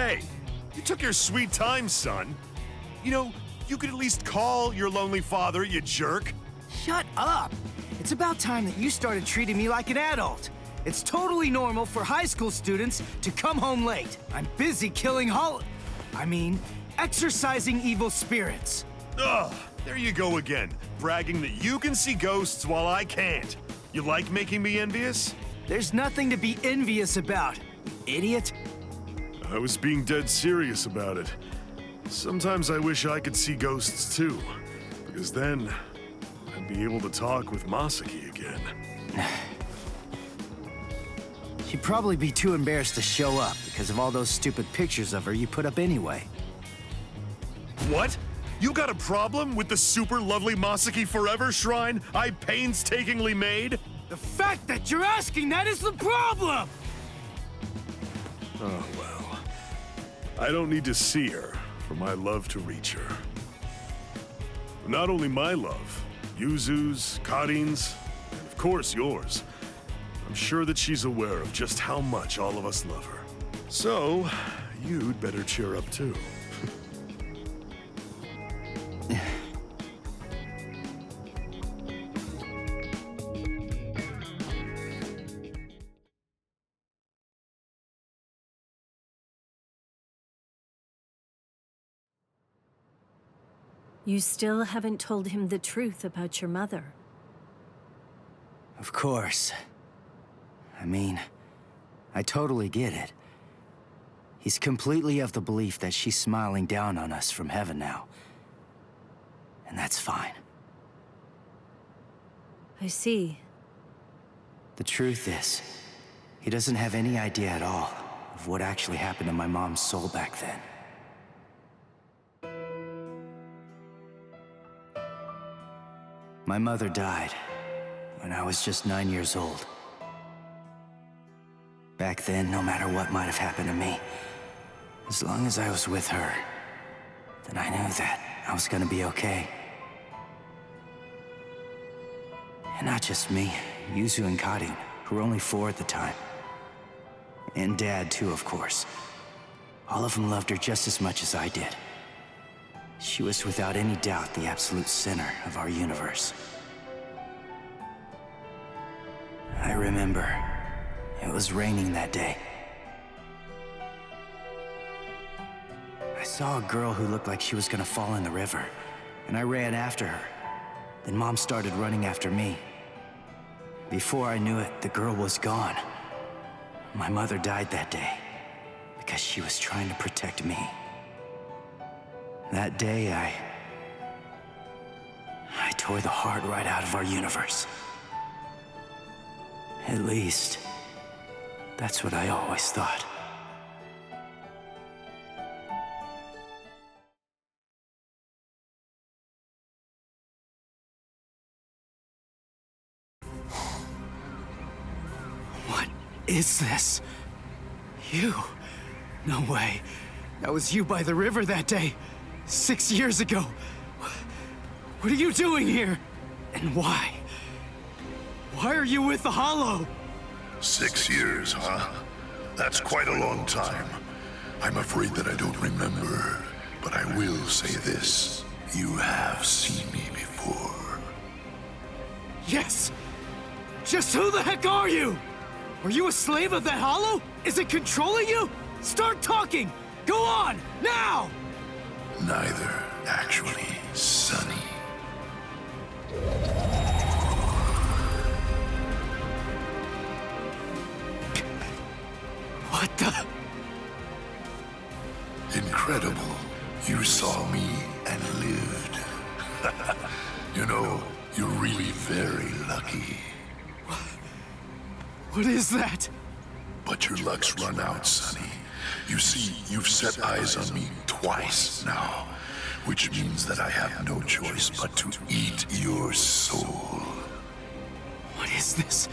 Hey, you took your sweet time, son. You know, you could at least call your lonely father, you jerk. Shut up! It's about time that you started treating me like an adult. It's totally normal for high school students to come home late. I'm busy killing exorcising evil spirits. Ugh, there you go again, bragging that you can see ghosts while I can't. You like making me envious? There's nothing to be envious about, you idiot. I was being dead serious about it. Sometimes I wish I could see ghosts too, because then I'd be able to talk with Masaki again. She'd probably be too embarrassed to show up because of all those stupid pictures of her you put up anyway. What? You got a problem with the super lovely Masaki Forever shrine I painstakingly made? The fact that you're asking that is the problem! Oh, well. I don't need to see her for my love to reach her. Not only my love, Yuzu's, Karin's, and of course yours. I'm sure that she's aware of just how much all of us love her. So, you'd better cheer up too. You still haven't told him the truth about your mother. Of course. I totally get it. He's completely of the belief that she's smiling down on us from heaven now. And that's fine. I see. The truth is, he doesn't have any idea at all of what actually happened to my mom's soul back then. My mother died when I was just 9 years old. Back then, no matter what might have happened to me, as long as I was with her, then I knew that I was gonna be okay. And not just me, Yuzu and Karin, who were only 4 at the time. And Dad, too, of course. All of them loved her just as much as I did. She was without any doubt the absolute center of our universe. I remember, it was raining that day. I saw a girl who looked like she was gonna fall in the river, and I ran after her. Then Mom started running after me. Before I knew it, the girl was gone. My mother died that day because she was trying to protect me. That day, I tore the heart right out of our universe. At least, that's what I always thought. What is this? You? No way. That was you by the river that day. 6 years ago. What are you doing here? And why? Why are you with the Hollow? 6 years, huh? That's quite a long time. I'm afraid that I don't remember, but I will say this. You have seen me before. Yes! Just who the heck are you? Are you a slave of that Hollow? Is it controlling you? Start talking! Go on, now! Neither, actually, Sonny. What the? Incredible. You saw me and lived. You know, you're really very lucky. What is that? But your luck's run out, Sonny. You see, you've set eyes on me twice now, which means that I have no choice but to eat your soul. What is this?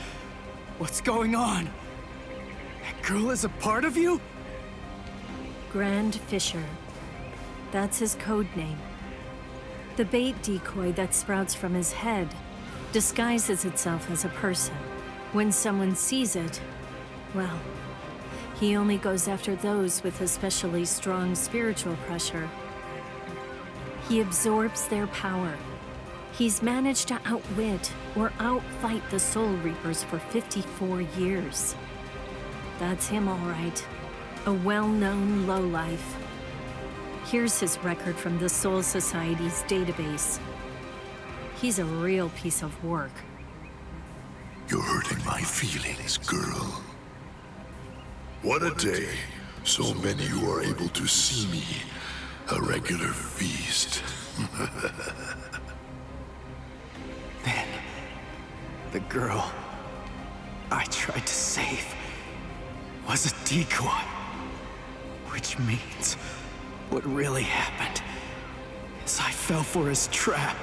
What's going on? That girl is a part of you? Grand Fisher. That's his code name. The bait decoy that sprouts from his head disguises itself as a person. When someone sees it, well, He only goes after those with especially strong spiritual pressure. He absorbs their power. He's managed to outwit or outfight the Soul Reapers for 54 years. That's him, all right. A well-known lowlife. Here's his record from the Soul Society's database. He's a real piece of work. You're hurting my feelings, girl. What a day. So many who are able to see me. A regular feast. Then, the girl I tried to save was a decoy. Which means what really happened is I fell for his trap.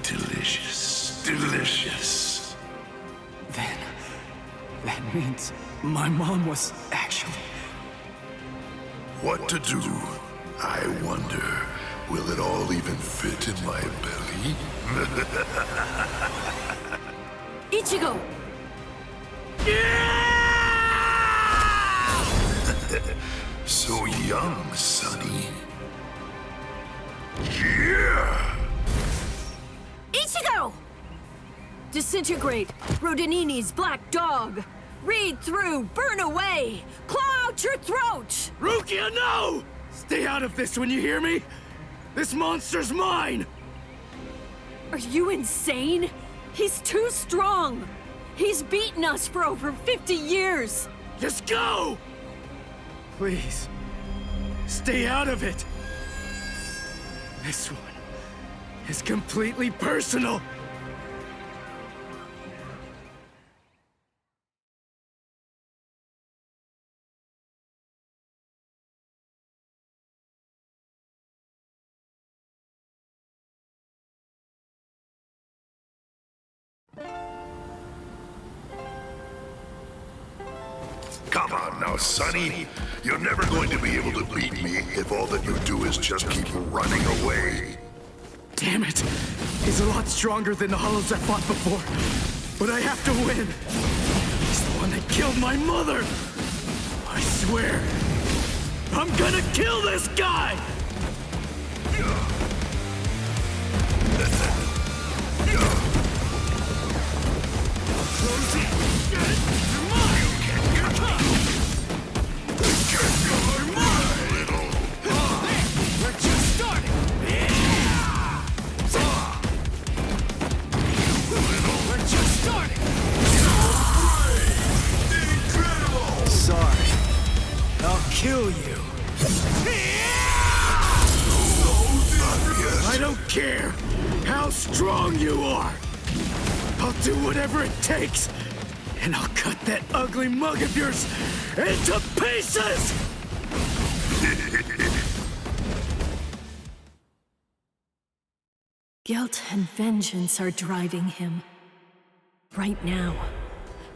Delicious, delicious. Then, that means my mom was actually... What to do? I wonder, will it all even fit in my belly? Ichigo! So young, Sonny. Yeah! Ichigo! Disintegrate, Rodinini's black dog! Read through, burn away! Claw out your throat! Rukia, no! Stay out of this when you hear me! This monster's mine! Are you insane? He's too strong! He's beaten us for over 50 years! Just go! Please, stay out of it. This one is completely personal. Come on now, Sonny. You're never going to be able to beat me if all that you do is just keep running away. Damn it! He's a lot stronger than the Hollows I fought before. But I have to win. He's the one that killed my mother. I swear, I'm gonna kill this guy! Close it! You're mine! You can't catch me! You're mine! Little... We're just starting! We're just starting! Incredible! Sorry. I'll kill you. I don't care how strong you are. I'll do whatever it takes, and I'll cut that ugly mug of yours into pieces! Guilt and vengeance are driving him. Right now,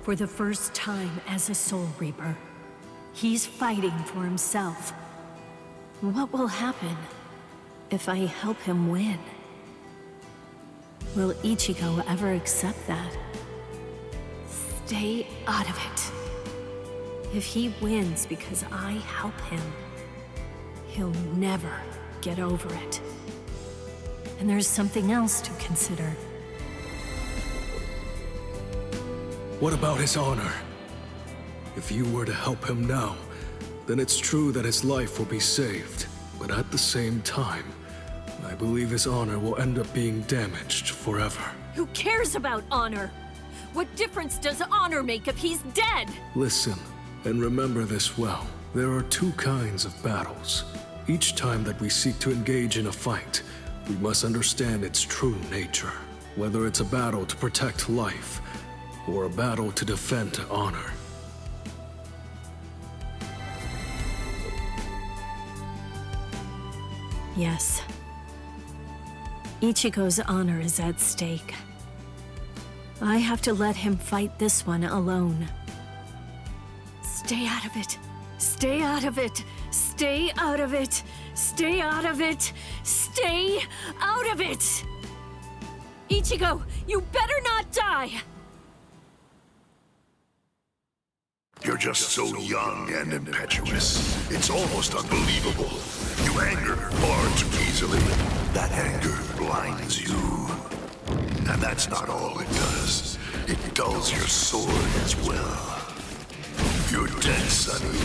for the first time as a Soul Reaper, he's fighting for himself. What will happen if I help him win? Will Ichigo ever accept that? Stay out of it. If he wins because I help him, he'll never get over it. And there's something else to consider. What about his honor? If you were to help him now, then it's true that his life will be saved. But at the same time, I believe his honor will end up being damaged forever. Who cares about honor? What difference does honor make if he's dead? Listen, and remember this well. There are two kinds of battles. Each time that we seek to engage in a fight, we must understand its true nature. Whether it's a battle to protect life, or a battle to defend honor. Yes. Ichigo's honor is at stake. I have to let him fight this one alone. Stay out of it. Stay out of it. Stay out of it. Stay out of it. Stay out of it! Ichigo, you better not die! You're You're just so young and impetuous. It's almost unbelievable. You anger far too easily. That anger blinds you. And that's not all it does. It dulls your sword as well. You're dead, Sonny.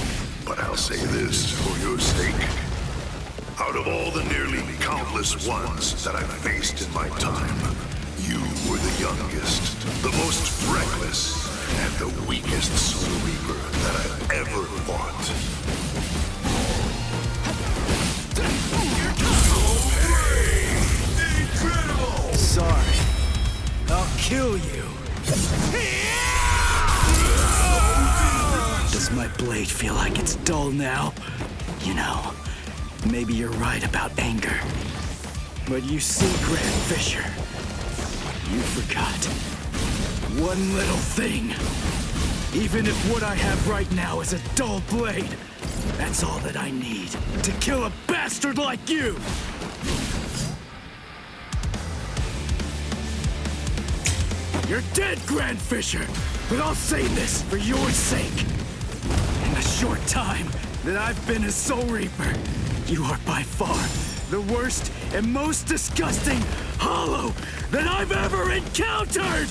But I'll say this for your sake. Out of all the nearly countless ones that I've faced in my time, you were the youngest, the most reckless, and the weakest Soul Reaper that I've ever fought. Incredible! Sorry. I'll kill you. Does my blade feel like it's dull now? You know, maybe you're right about anger. But you see, Grand Fisher, you forgot one little thing. Even if what I have right now is a dull blade, that's all that I need to kill a bastard like you! You're dead, Grand Fisher! But I'll say this for your sake. In the short time that I've been a Soul Reaper, you are by far the worst and most disgusting hollow that I've ever encountered!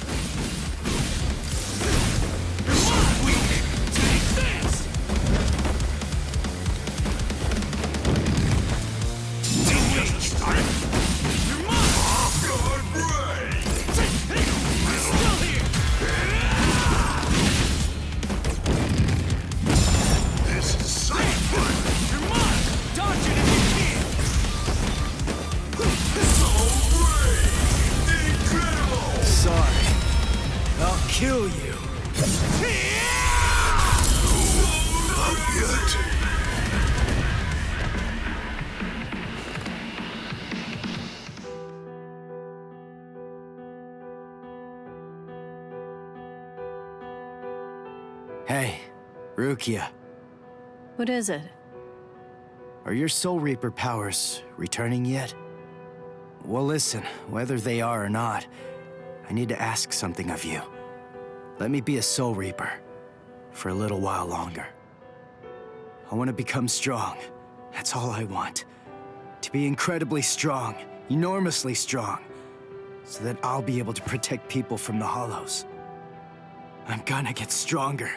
Kill you. Not yet. Hey, Rukia. What is it? Are your Soul Reaper powers returning yet? Well, listen, whether they are or not, I need to ask something of you. Let me be a Soul Reaper for a little while longer. I want to become strong. That's all I want. To be incredibly strong, enormously strong, so that I'll be able to protect people from the Hollows. I'm gonna get stronger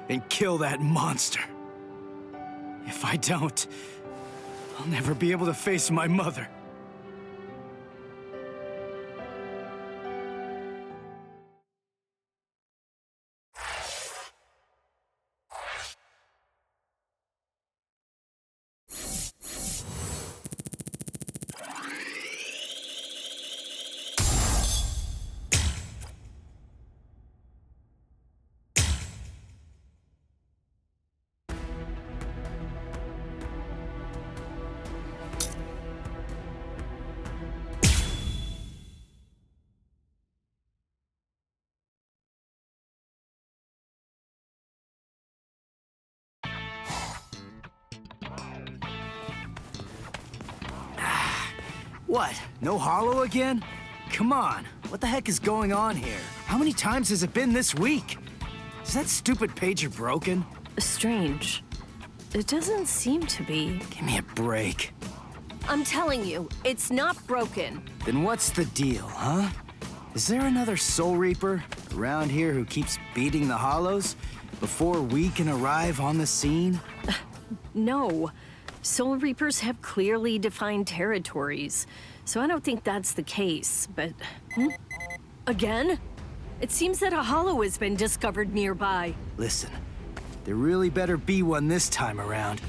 and kill that monster. If I don't, I'll never be able to face my mother. What? No hollow again? Come on, what the heck is going on here? How many times has it been this week? Is that stupid pager broken? Strange. It doesn't seem to be. Give me a break. I'm telling you, it's not broken. Then what's the deal, huh? Is there another Soul Reaper around here who keeps beating the Hollows before we can arrive on the scene? No. Soul Reapers have clearly defined territories, so I don't think that's the case, but... Again? It seems that a hollow has been discovered nearby. Listen, there really better be one this time around.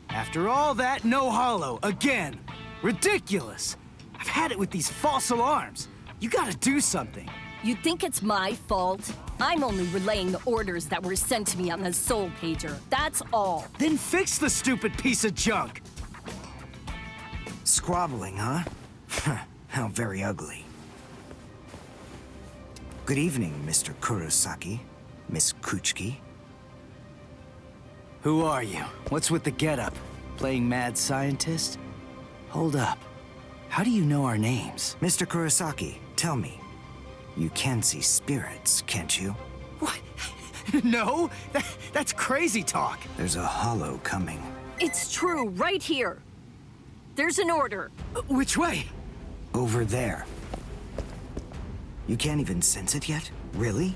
After all that, no hollow, again! Ridiculous! I've had it with these false alarms. You gotta do something. You think it's my fault? I'm only relaying the orders that were sent to me on the Soul Pager. That's all. Then fix the stupid piece of junk! Squabbling, huh? How very ugly. Good evening, Mr. Kurosaki, Miss Kuchiki. Who are you? What's with the getup? Playing mad scientist? Hold up. How do you know our names? Mr. Kurosaki, tell me. You can see spirits, can't you? What? No, that's crazy talk. There's a hollow coming. It's true, right here. There's an order. Which way? Over there. You can't even sense it yet? Really?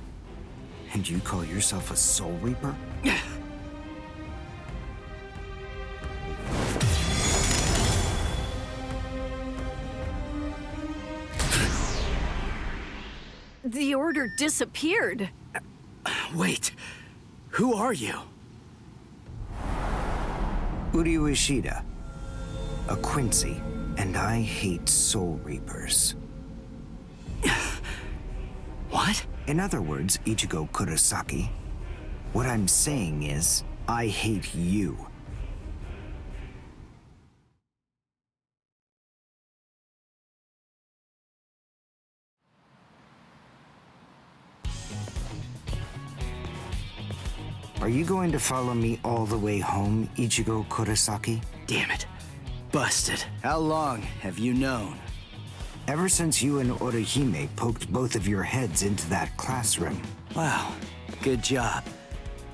And you call yourself a Soul Reaper? The order disappeared. Wait, who are you? Uryu Ishida, a Quincy, and I hate Soul Reapers. What? In other words, Ichigo Kurosaki, what I'm saying is, I hate you. Are you going to follow me all the way home, Ichigo Kurosaki? Damn it. Busted. How long have you known? Ever since you and Orihime poked both of your heads into that classroom. Wow, good job.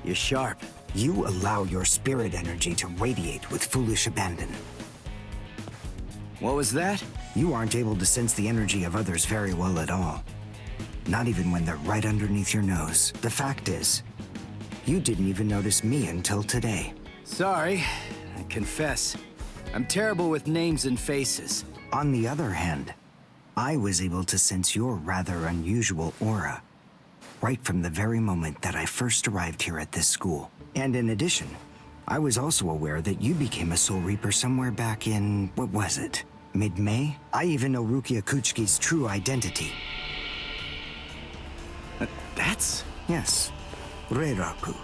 You're sharp. You allow your spirit energy to radiate with foolish abandon. What was that? You aren't able to sense the energy of others very well at all. Not even when they're right underneath your nose. The fact is, you didn't even notice me until today. Sorry, I confess. I'm terrible with names and faces. On the other hand, I was able to sense your rather unusual aura, right from the very moment that I first arrived here at this school. And in addition, I was also aware that you became a Soul Reaper somewhere back in, what was it? Mid-May? I even know Rukia Kuchiki's true identity. That's... Yes. Reiraku,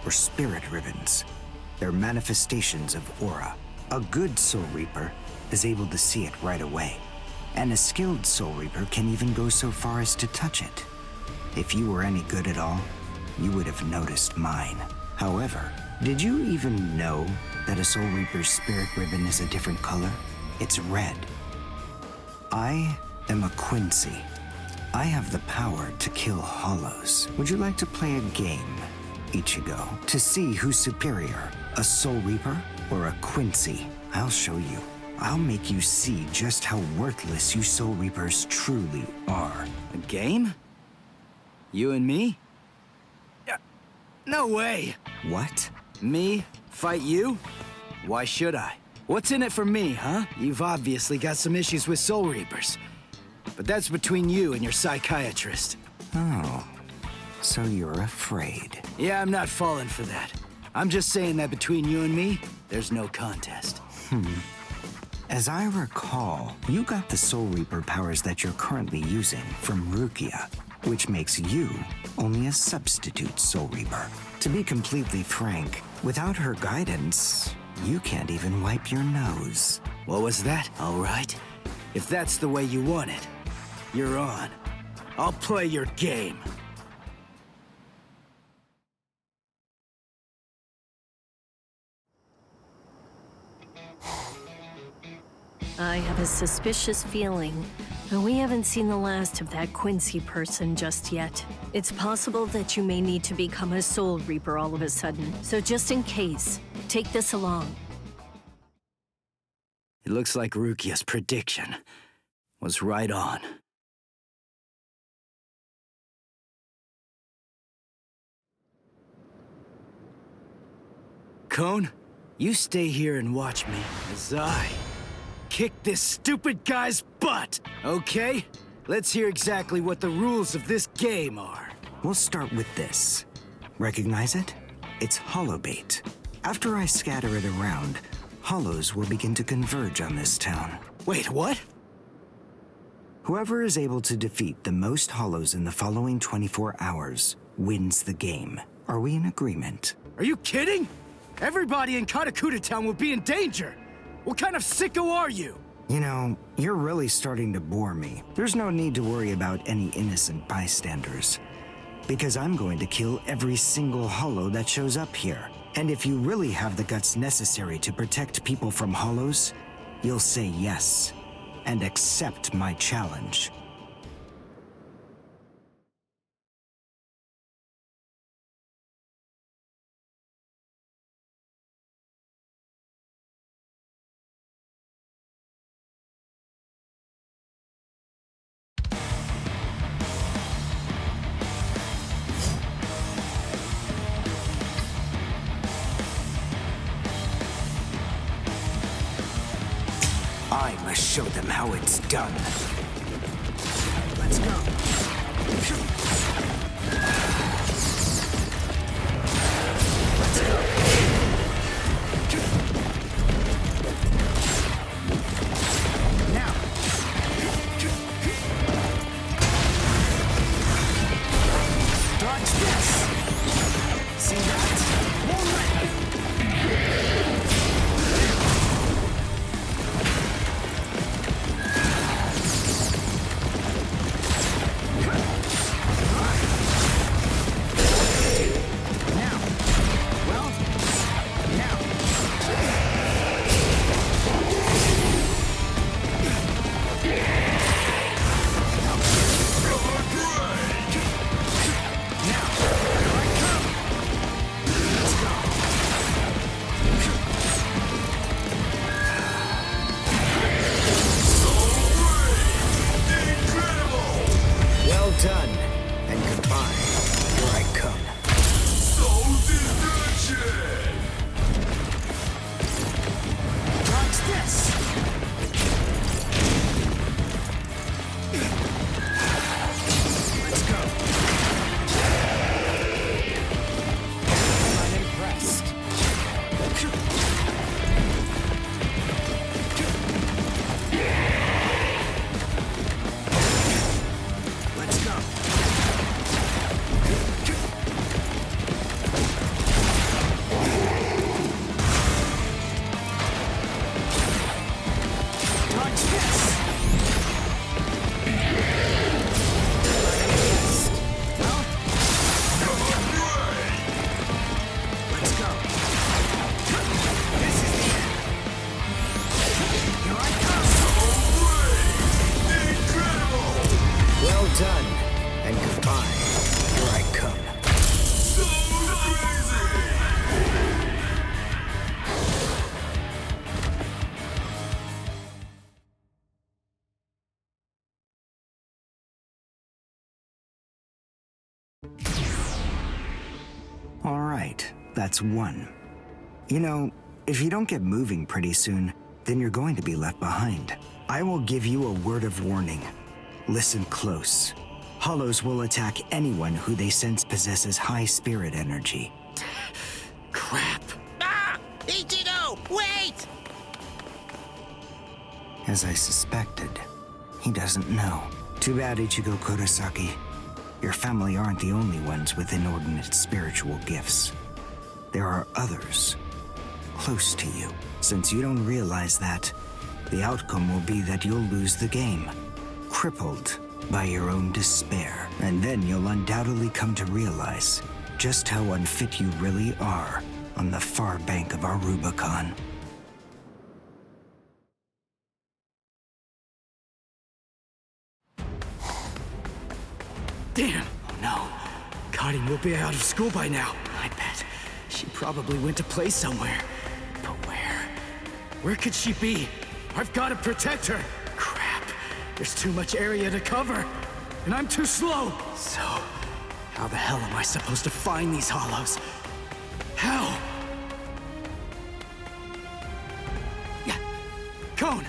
or spirit ribbons. They're manifestations of aura. A good Soul Reaper is able to see it right away. And a skilled Soul Reaper can even go so far as to touch it. If you were any good at all, you would have noticed mine. However, did you even know that a Soul Reaper's spirit ribbon is a different color? It's red. I am a Quincy. I have the power to kill hollows. Would you like to play a game, Ichigo, to see who's superior, a Soul Reaper or a Quincy? I'll show you. I'll make you see just how worthless you Soul Reapers truly are. A game? You and me? No way! What? Me? Fight you? Why should I? What's in it for me, huh? You've obviously got some issues with Soul Reapers. But that's between you and your psychiatrist. Oh, so you're afraid. Yeah, I'm not falling for that. I'm just saying that between you and me, there's no contest. As I recall, you got the Soul Reaper powers that you're currently using from Rukia, which makes you only a substitute Soul Reaper. To be completely frank, without her guidance, you can't even wipe your nose. What was that? All right. If that's the way you want it, you're on. I'll play your game. I have a suspicious feeling, but we haven't seen the last of that Quincy person just yet. It's possible that you may need to become a Soul Reaper all of a sudden, so just in case, take this along. It looks like Rukia's prediction was right on. Cone, you stay here and watch me as I kick this stupid guy's butt, okay? Let's hear exactly what the rules of this game are. We'll start with this. Recognize it? It's holobait. After I scatter it around, hollows will begin to converge on this town. Wait, what? Whoever is able to defeat the most hollows in the following 24 hours wins the game. Are we in agreement? Are you kidding? Everybody in Katakuta Town will be in danger! What kind of sicko are you? You know, you're really starting to bore me. There's no need to worry about any innocent bystanders, because I'm going to kill every single hollow that shows up here. And if you really have the guts necessary to protect people from hollows, you'll say yes. and accept my challenge. I must show them how it's done. Let's go. Let's go. Now. Dodge this. See that? Won't let me. Done. And goodbye. Here I come. Soul destruction! Dodge this! Let's go. I'm impressed. Let's go. Dodge this! Well, let's go. This is the end. Here I come. Well done, and goodbye. Here I come. All right, that's one. You know, if you don't get moving pretty soon, then you're going to be left behind. I will give you a word of warning. Listen close. Hollows will attack anyone who they sense possesses high spirit energy. Crap. Ah! Ichigo, wait! As I suspected, he doesn't know. Too bad, Ichigo Kurosaki. Your family aren't the only ones with inordinate spiritual gifts. There are others close to you. Since you don't realize that, the outcome will be that you'll lose the game, crippled by your own despair. And then you'll undoubtedly come to realize just how unfit you really are on the far bank of our Rubicon. Damn. Oh no. Karin will be out of school by now. I bet. She probably went to play somewhere. But where? Where could she be? I've got to protect her. Crap. There's too much area to cover. And I'm too slow. So, how the hell am I supposed to find these hollows? How? Yeah. Cone,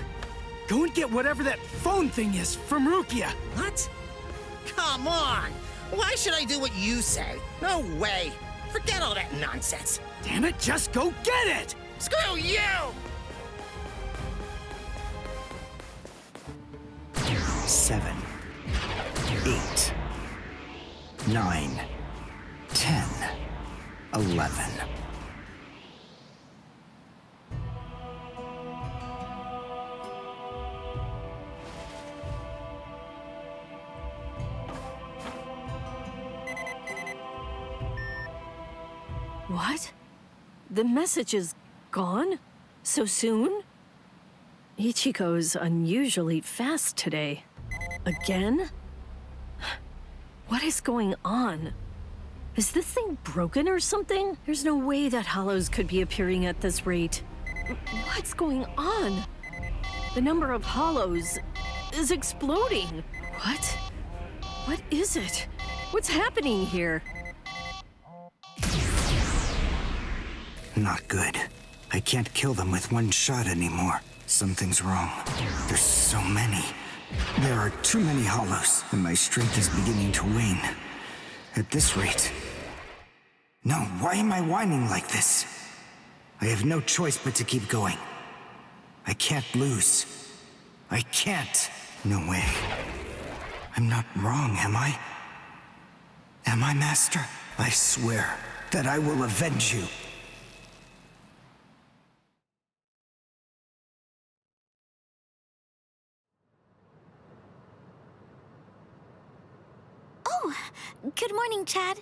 go and get whatever that phone thing is from Rukia. What? Come on! Why should I do what you say? No way! Forget all that nonsense! Damn it, just go get it! Screw you! 7, 8, 9, 10, 11. What? The message is gone? So soon? Ichigo's unusually fast today. Again? What is going on? Is this thing broken or something? There's no way that hollows could be appearing at this rate. What's going on? The number of hollows is exploding. What? What is it? What's happening here? Not good. I can't kill them with one shot anymore. Something's wrong. There's so many. There are too many hollows, and my strength is beginning to wane. At this rate... No, why am I whining like this? I have no choice but to keep going. I can't lose. I can't. No way. I'm not wrong, am I? Am I, Master? I swear that I will avenge you. Oh, good morning, Chad.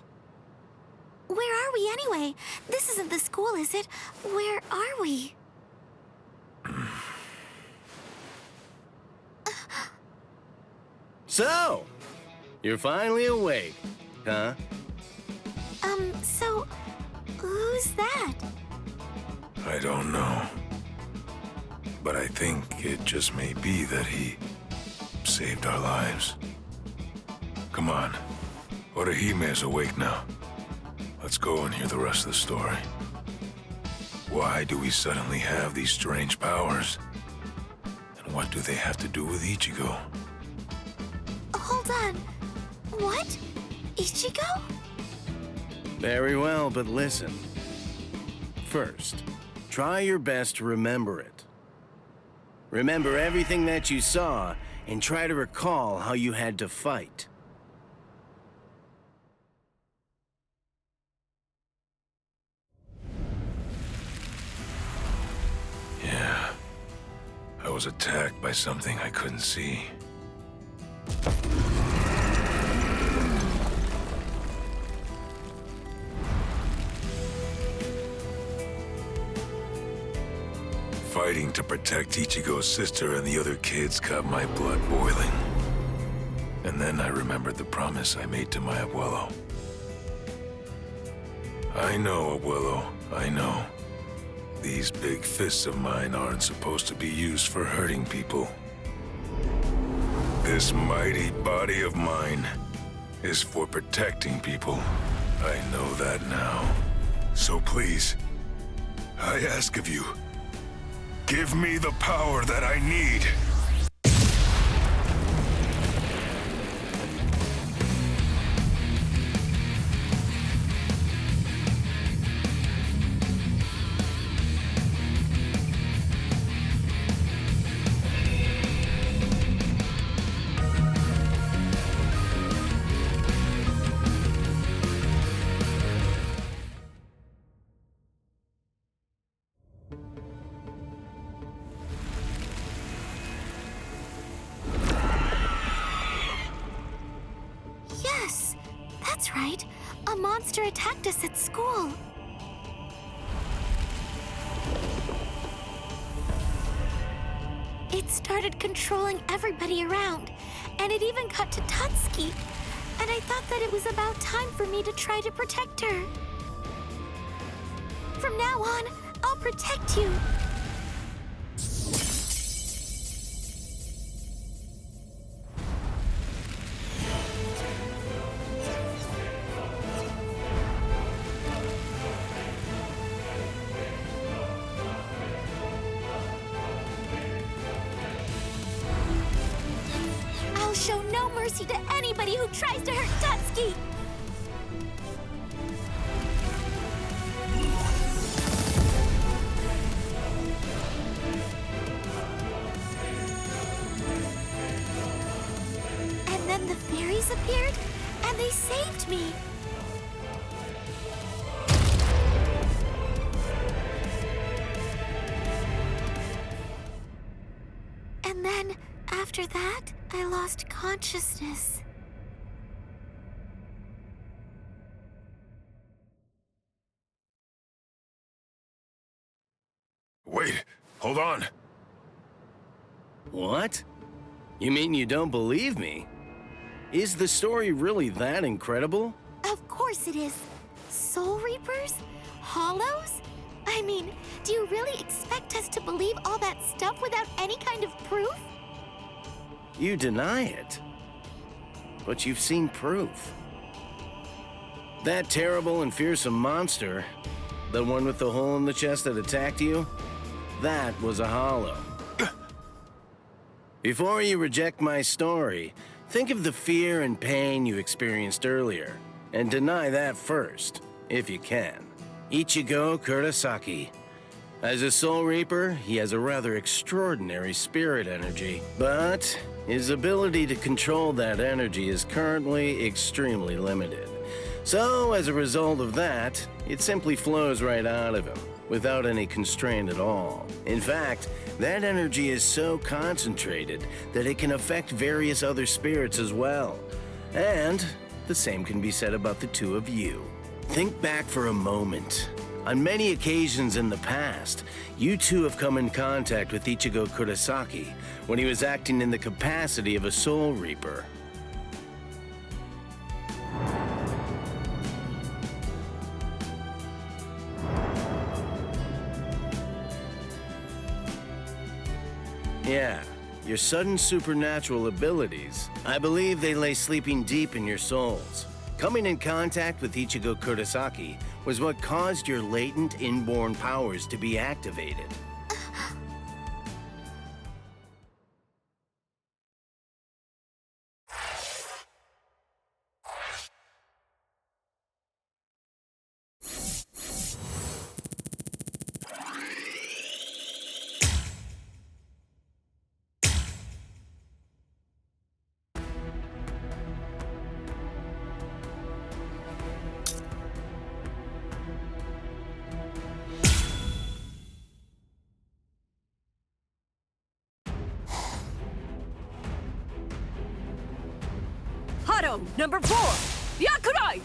Where are we anyway? This isn't the school, is it? Where are we? So, you're finally awake, huh? So, who's that? I don't know. But I think it just may be that he saved our lives. Come on. Orehime's awake now. Let's go and hear the rest of the story. Why do we suddenly have these strange powers? And what do they have to do with Ichigo? Hold on. What? Ichigo? Very well, but listen. First, try your best to remember it. Remember everything that you saw, and try to recall how you had to fight. Yeah. I was attacked by something I couldn't see. Fighting to protect Ichigo's sister and the other kids got my blood boiling. And then I remembered the promise I made to my abuelo. I know, abuelo, I know. These big fists of mine aren't supposed to be used for hurting people. This mighty body of mine is for protecting people. I know that now. So please, I ask of you, give me the power that I need. Yes, that's right. A monster attacked us at school. It started controlling everybody around, and it even got to Tatsuki. And I thought that it was about time for me to try to protect her. From now on, I'll protect you. I'll show no mercy to anybody who tries to hurt Tatsuki! And then the fairies appeared, and they saved me. And then, after that, I lost consciousness. Wait, hold on. What? You mean you don't believe me? Is the story really that incredible? Of course it is. Soul Reapers? Hollows? I mean, do you really expect us to believe all that stuff without any kind of proof? You deny it. But you've seen proof. That terrible and fearsome monster, the one with the hole in the chest that attacked you, that was a hollow. Before you reject my story, think of the fear and pain you experienced earlier, and deny that first, if you can. Ichigo Kurosaki. As a Soul Reaper, he has a rather extraordinary spirit energy, but his ability to control that energy is currently extremely limited. So, as a result of that, it simply flows right out of him, without any constraint at all. In fact, that energy is so concentrated that it can affect various other spirits as well. And the same can be said about the two of you. Think back for a moment. On many occasions in the past, you two have come in contact with Ichigo Kurosaki when he was acting in the capacity of a Soul Reaper. Yeah, your sudden supernatural abilities, I believe they lay sleeping deep in your souls. Coming in contact with Ichigo Kurosaki was what caused your latent inborn powers to be activated. Number 4, Yakurai!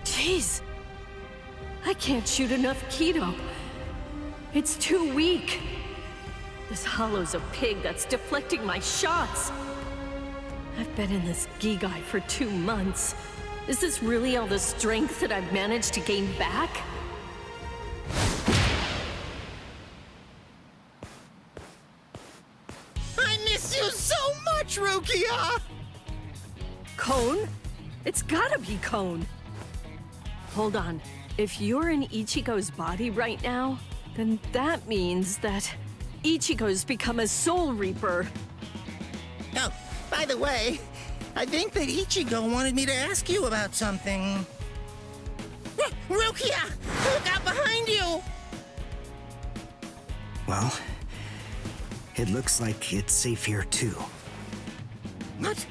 Jeez. I can't shoot enough Keto. It's too weak. This hollow's a pig that's deflecting my shots. I've been in this Gigai for 2 months. Is this really all the strength that I've managed to gain back? Rukia! Cone? It's gotta be Cone. Hold on. If you're in Ichigo's body right now, then that means that Ichigo's become a Soul Reaper. Oh, by the way, I think that Ichigo wanted me to ask you about something. Rukia! Look out behind you! Well, it looks like it's safe here too. What?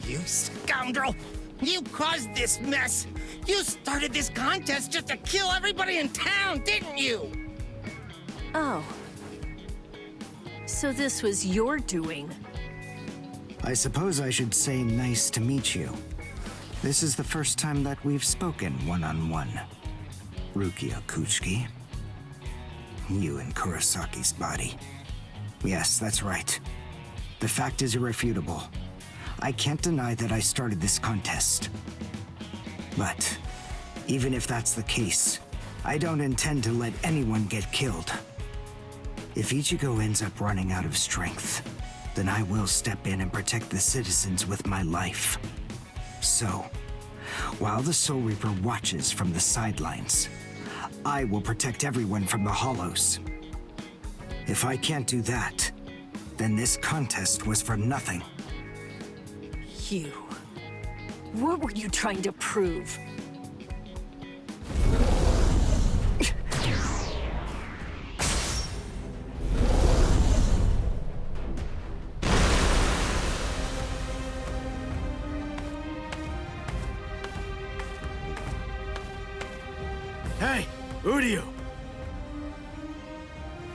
You scoundrel! You caused this mess! You started this contest just to kill everybody in town, didn't you? Oh. So this was your doing? I suppose I should say nice to meet you. This is the first time that we've spoken one-on-one. Rukia Kuchiki. You in Kurosaki's body. Yes, that's right. The fact is irrefutable. I can't deny that I started this contest. But even if that's the case, I don't intend to let anyone get killed. If Ichigo ends up running out of strength, then I will step in and protect the citizens with my life. So, while the Soul Reaper watches from the sidelines, I will protect everyone from the Hollows. If I can't do that, then this contest was for nothing. You. What were you trying to prove? Hey, Uryu!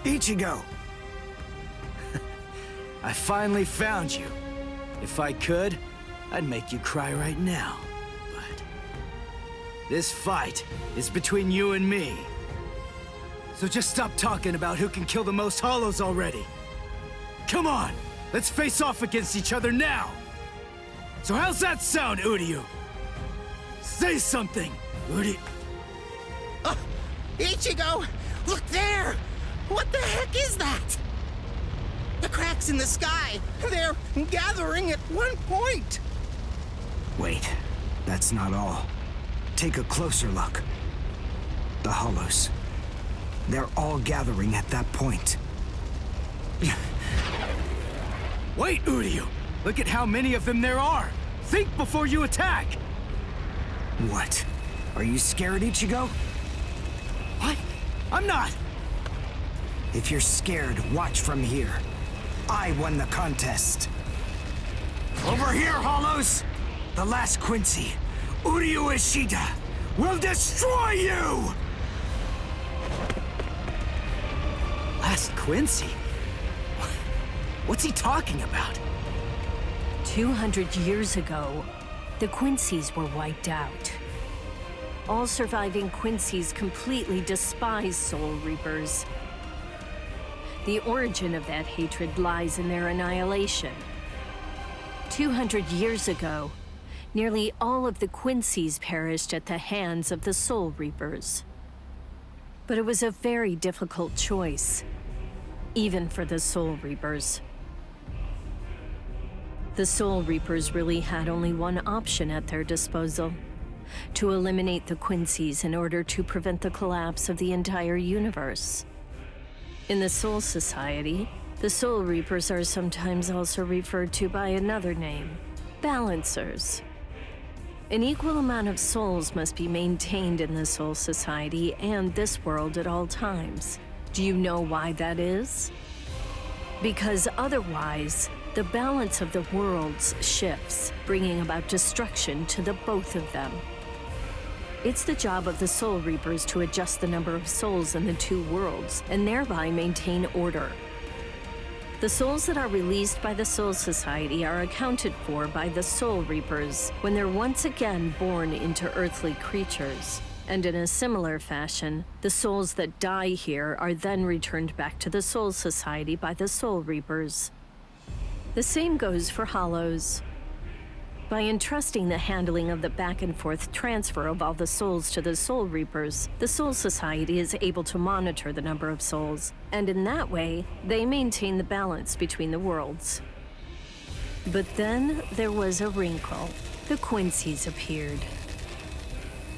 Ichigo! I finally found you. If I could, I'd make you cry right now. But this fight is between you and me. So just stop talking about who can kill the most hollows already. Come on, let's face off against each other now. So how's that sound, Uryu? Say something, Uryu. Ichigo! Look there! What the heck is that? The cracks in the sky! They're gathering at one point! Wait, that's not all. Take a closer look. The hollows. They're all gathering at that point. Wait, Uryu! Look at how many of them there are! Think before you attack! What? Are you scared, Ichigo? What? I'm not! If you're scared, watch from here. I won the contest. Over here, hollows! The last Quincy, Uryu Ishida, will destroy you! Last Quincy? What's he talking about? 200 years ago, the Quincy's were wiped out. All surviving Quincy's completely despise Soul Reapers. The origin of that hatred lies in their annihilation. 200 years ago, nearly all of the Quincy's perished at the hands of the Soul Reapers. But it was a very difficult choice, even for the Soul Reapers. The Soul Reapers really had only one option at their disposal: to eliminate the Quincy's in order to prevent the collapse of the entire universe. In the Soul Society, the Soul Reapers are sometimes also referred to by another name: Balancers. An equal amount of souls must be maintained in the Soul Society and this world at all times. Do you know why that is? Because otherwise, the balance of the worlds shifts, bringing about destruction to the both of them. It's the job of the Soul Reapers to adjust the number of souls in the two worlds, and thereby maintain order. The souls that are released by the Soul Society are accounted for by the Soul Reapers when they're once again born into earthly creatures. And in a similar fashion, the souls that die here are then returned back to the Soul Society by the Soul Reapers. The same goes for Hollows. By entrusting the handling of the back-and-forth transfer of all the souls to the Soul Reapers, the Soul Society is able to monitor the number of souls, and in that way, they maintain the balance between the worlds. But then there was a wrinkle. The Quincy's appeared.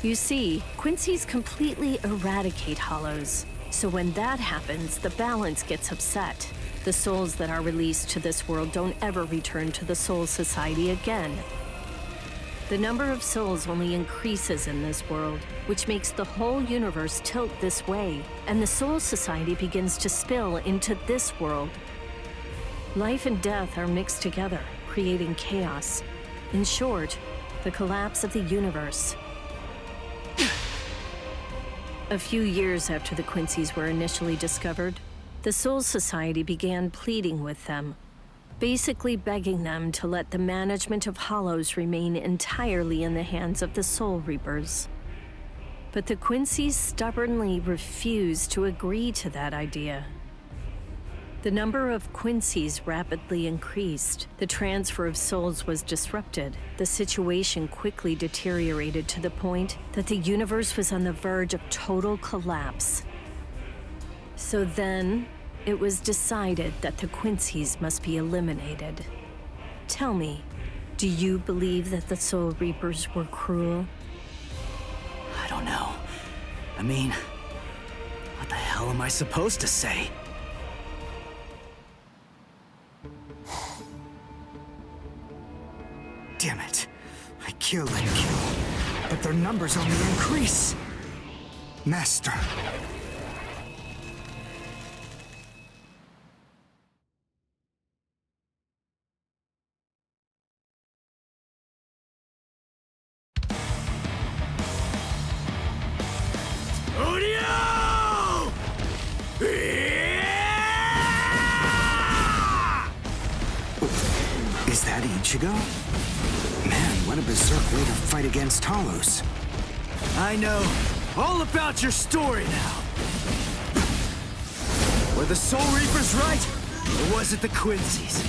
You see, Quincy's completely eradicate Hollows, so when that happens, the balance gets upset. The souls that are released to this world don't ever return to the Soul Society again. The number of souls only increases in this world, which makes the whole universe tilt this way, and the Soul Society begins to spill into this world. Life and death are mixed together, creating chaos. In short, the collapse of the universe. A few years after the Quincy's were initially discovered, the Soul Society began pleading with them, basically begging them to let the management of Hollows remain entirely in the hands of the Soul Reapers. But the Quincy's stubbornly refused to agree to that idea. The number of Quincy's rapidly increased. The transfer of souls was disrupted. The situation quickly deteriorated to the point that the universe was on the verge of total collapse. So then, it was decided that the Quincy's must be eliminated. Tell me, do you believe that the Soul Reapers were cruel? I don't know. I mean, what the hell am I supposed to say? Damn it. I kill and kill, but their numbers only increase. Master. Is that Ichigo? Man, what a berserk way to fight against Hollows. I know all about your story now. Were the Soul Reapers right? Or was it the Quincy's?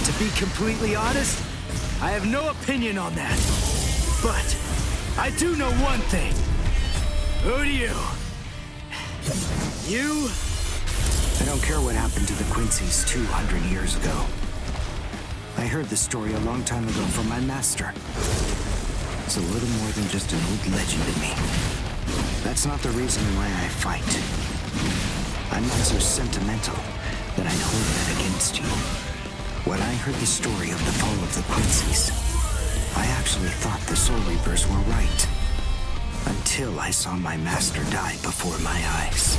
To be completely honest, I have no opinion on that. But I do know one thing. Who do you? You? I don't care what happened to the Quincy's 200 years ago. I heard the story a long time ago from my master. It's a little more than just an old legend to me. That's not the reason why I fight. I'm not so sentimental that I'd hold that against you. When I heard the story of the fall of the Quincy's, I actually thought the Soul Reapers were right. Until I saw my master die before my eyes.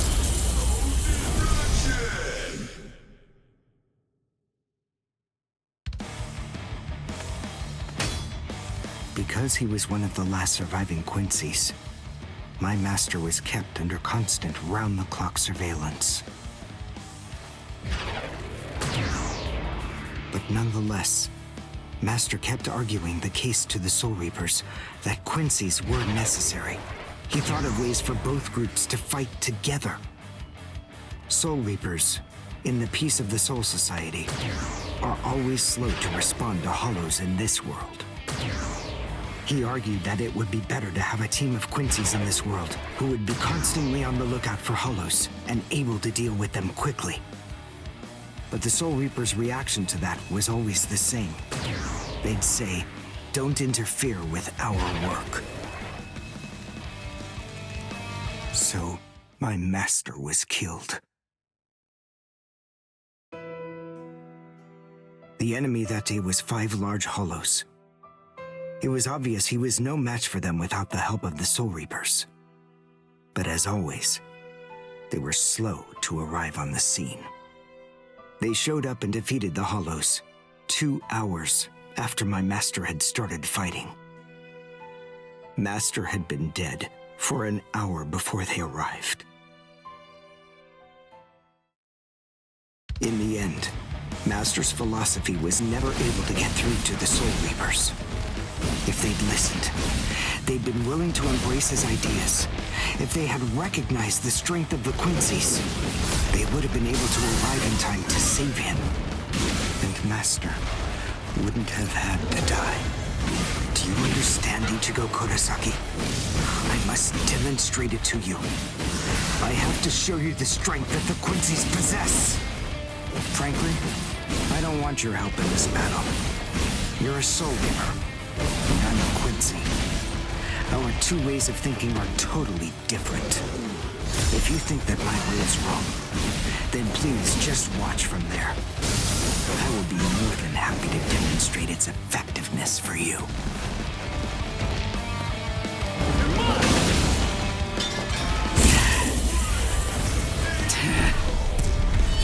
Because he was one of the last surviving Quincy's, my master was kept under constant round-the-clock surveillance. But nonetheless, Master kept arguing the case to the Soul Reapers that Quincy's were necessary. He thought of ways for both groups to fight together. Soul Reapers, in the peace of the Soul Society, are always slow to respond to Hollows in this world. He argued that it would be better to have a team of Quincy's in this world who would be constantly on the lookout for Hollows and able to deal with them quickly. But the Soul Reapers' reaction to that was always the same. They'd say, "Don't interfere with our work." So, my master was killed. The enemy that day was 5 large Hollows. It was obvious he was no match for them without the help of the Soul Reapers. But as always, they were slow to arrive on the scene. They showed up and defeated the Hollows 2 hours after my master had started fighting. Master had been dead for an hour before they arrived. In the end, Master's philosophy was never able to get through to the Soul Reapers. If they'd listened, they'd been willing to embrace his ideas. If they had recognized the strength of the Quincy's, they would have been able to arrive in time to save him. And Master wouldn't have had to die. Do you understand, Ichigo Kurosaki? I must demonstrate it to you. I have to show you the strength that the Quincy's possess. Frankly, I don't want your help in this battle. You're a Soul Reaper, and I'm a Quincy. Our 2 ways of thinking are totally different. If you think that my way is wrong, then please just watch from there. I will be more than happy to demonstrate its effectiveness for you.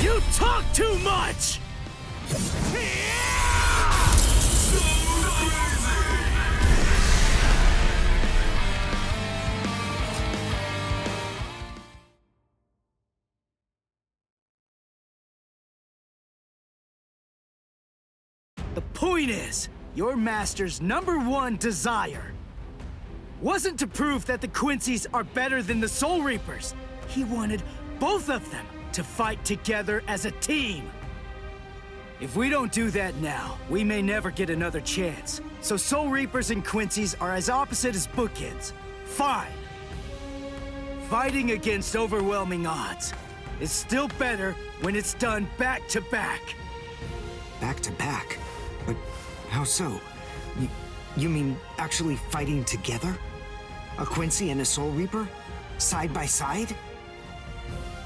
You talk too much! The point is, your master's #1 desire wasn't to prove that the Quincy's are better than the Soul Reapers. He wanted both of them to fight together as a team. If we don't do that now, we may never get another chance. So Soul Reapers and Quincy's are as opposite as bookends. Fine. Fighting against overwhelming odds is still better when it's done back to back. Back to back? But how so? You mean actually fighting together? A Quincy and a Soul Reaper? Side by side?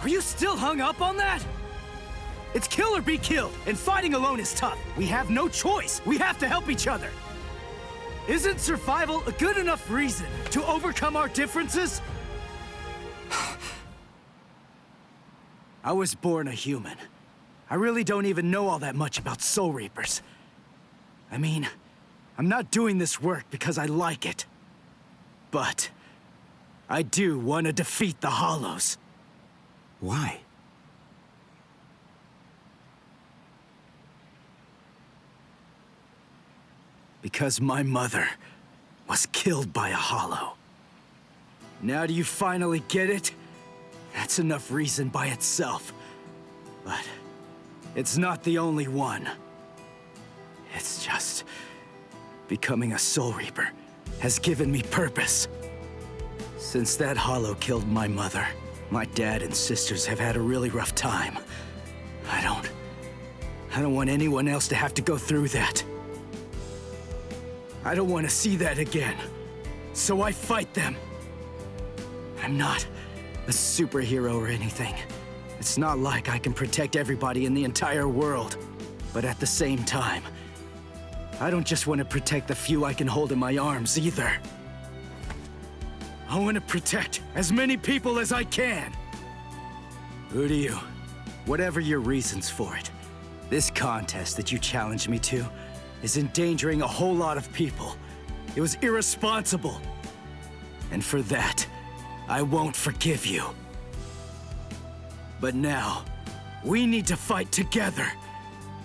Are you still hung up on that? It's kill or be killed, and fighting alone is tough. We have no choice. We have to help each other. Isn't survival a good enough reason to overcome our differences? I was born a human. I really don't even know all that much about Soul Reapers. I mean, I'm not doing this work because I like it. But I do want to defeat the Hollows. Why? Because my mother was killed by a Hollow. Now do you finally get it? That's enough reason by itself. But it's not the only one. It's just... becoming a Soul Reaper has given me purpose. Since that hollow killed my mother, my dad and sisters have had a really rough time. I don't want anyone else to have to go through that. I don't want to see that again. So I fight them. I'm not a superhero or anything. It's not like I can protect everybody in the entire world. But at the same time, I don't just want to protect the few I can hold in my arms either. I want to protect as many people as I can. Who do you? Whatever your reasons for it, this contest that you challenged me to is endangering a whole lot of people. It was irresponsible. And for that, I won't forgive you. But now, we need to fight together.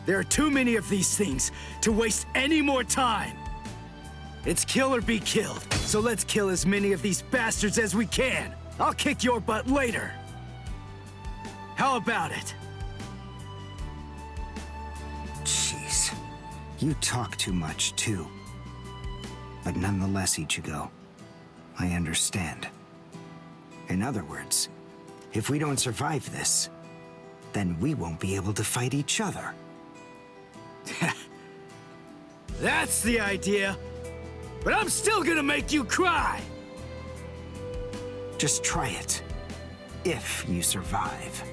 There are too many of these things to waste any more time. It's kill or be killed, so let's kill as many of these bastards as we can. I'll kick your butt later. How about it? Jeez. You talk too much, too. But nonetheless, Ichigo, I understand. In other words, if we don't survive this, then we won't be able to fight each other. That's the idea. But I'm still gonna make you cry. Just try it. If you survive.